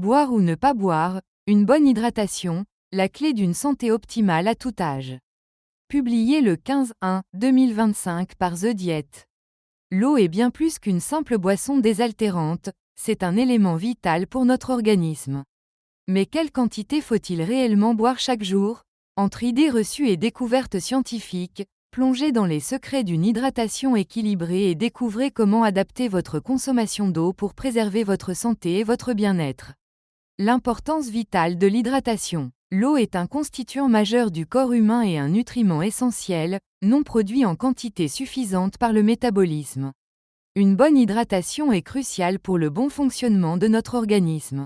Boire ou ne pas boire, une bonne hydratation, la clé d'une santé optimale à tout âge. Publié le 15-1-2025 par The Diet. L'eau est bien plus qu'une simple boisson désaltérante, c'est un élément vital pour notre organisme. Mais quelle quantité faut-il réellement boire chaque jour? Entre idées reçues et découvertes scientifiques, plongez dans les secrets d'une hydratation équilibrée et découvrez comment adapter votre consommation d'eau pour préserver votre santé et votre bien-être. L'importance vitale de l'hydratation. L'eau est un constituant majeur du corps humain et un nutriment essentiel, non produit en quantité suffisante par le métabolisme. Une bonne hydratation est cruciale pour le bon fonctionnement de notre organisme.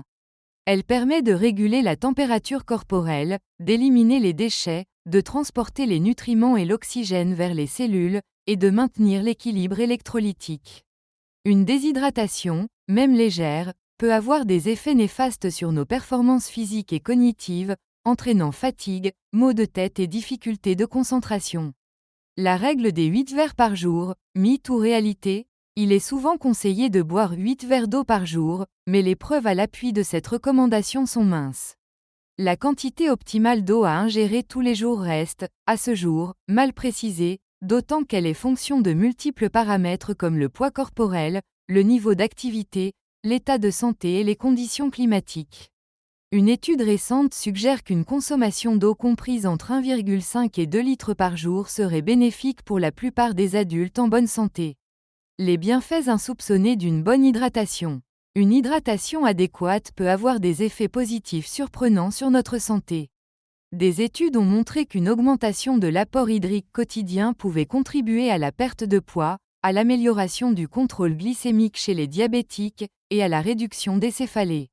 Elle permet de réguler la température corporelle, d'éliminer les déchets, de transporter les nutriments et l'oxygène vers les cellules, et de maintenir l'équilibre électrolytique. Une déshydratation, même légère, peut avoir des effets néfastes sur nos performances physiques et cognitives, entraînant fatigue, maux de tête et difficultés de concentration. La règle des 8 verres par jour, mythe ou réalité? Il est souvent conseillé de boire 8 verres d'eau par jour, mais les preuves à l'appui de cette recommandation sont minces. La quantité optimale d'eau à ingérer tous les jours reste, à ce jour, mal précisée, d'autant qu'elle est fonction de multiples paramètres comme le poids corporel, le niveau d'activité, l'état de santé et les conditions climatiques. Une étude récente suggère qu'une consommation d'eau comprise entre 1,5 et 2 litres par jour serait bénéfique pour la plupart des adultes en bonne santé. Les bienfaits insoupçonnés d'une bonne hydratation. Une hydratation adéquate peut avoir des effets positifs surprenants sur notre santé. Des études ont montré qu'une augmentation de l'apport hydrique quotidien pouvait contribuer à la perte de poids, à l'amélioration du contrôle glycémique chez les diabétiques, et à la réduction des céphalées.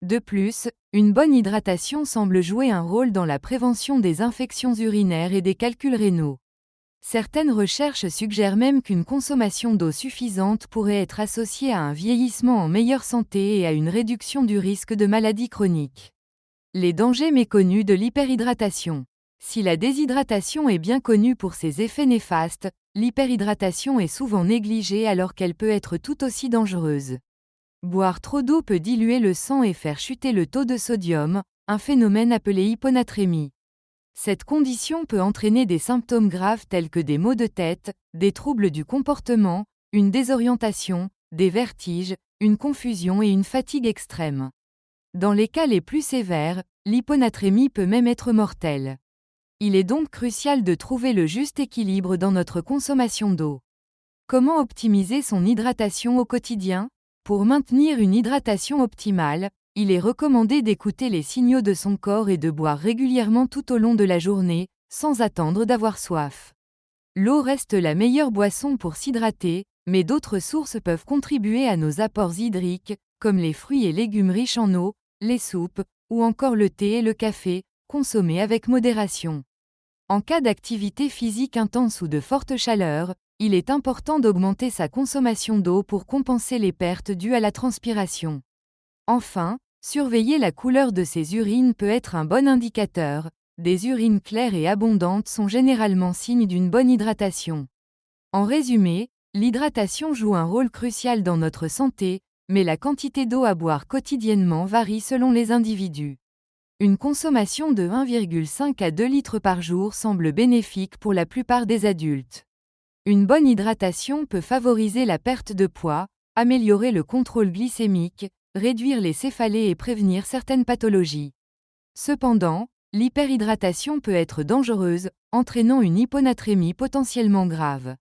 De plus, une bonne hydratation semble jouer un rôle dans la prévention des infections urinaires et des calculs rénaux. Certaines recherches suggèrent même qu'une consommation d'eau suffisante pourrait être associée à un vieillissement en meilleure santé et à une réduction du risque de maladies chroniques. Les dangers méconnus de l'hyperhydratation. Si la déshydratation est bien connue pour ses effets néfastes, l'hyperhydratation est souvent négligée alors qu'elle peut être tout aussi dangereuse. Boire trop d'eau peut diluer le sang et faire chuter le taux de sodium, un phénomène appelé hyponatrémie. Cette condition peut entraîner des symptômes graves tels que des maux de tête, des troubles du comportement, une désorientation, des vertiges, une confusion et une fatigue extrême. Dans les cas les plus sévères, l'hyponatrémie peut même être mortelle. Il est donc crucial de trouver le juste équilibre dans notre consommation d'eau. Comment optimiser son hydratation au quotidien? Pour maintenir une hydratation optimale, il est recommandé d'écouter les signaux de son corps et de boire régulièrement tout au long de la journée, sans attendre d'avoir soif. L'eau reste la meilleure boisson pour s'hydrater, mais d'autres sources peuvent contribuer à nos apports hydriques, comme les fruits et légumes riches en eau, les soupes, ou encore le thé et le café, consommés avec modération. En cas d'activité physique intense ou de forte chaleur, il est important d'augmenter sa consommation d'eau pour compenser les pertes dues à la transpiration. Enfin, surveiller la couleur de ses urines peut être un bon indicateur. Des urines claires et abondantes sont généralement signes d'une bonne hydratation. En résumé, l'hydratation joue un rôle crucial dans notre santé, mais la quantité d'eau à boire quotidiennement varie selon les individus. Une consommation de 1,5 à 2 litres par jour semble bénéfique pour la plupart des adultes. Une bonne hydratation peut favoriser la perte de poids, améliorer le contrôle glycémique, réduire les céphalées et prévenir certaines pathologies. Cependant, l'hyperhydratation peut être dangereuse, entraînant une hyponatrémie potentiellement grave.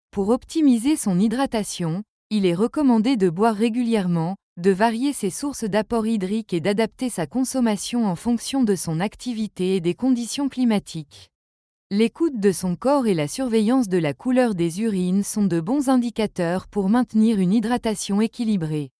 Pour optimiser son hydratation, il est recommandé de boire régulièrement, de varier ses sources d'apport hydrique et d'adapter sa consommation en fonction de son activité et des conditions climatiques. L'écoute de son corps et la surveillance de la couleur des urines sont de bons indicateurs pour maintenir une hydratation équilibrée.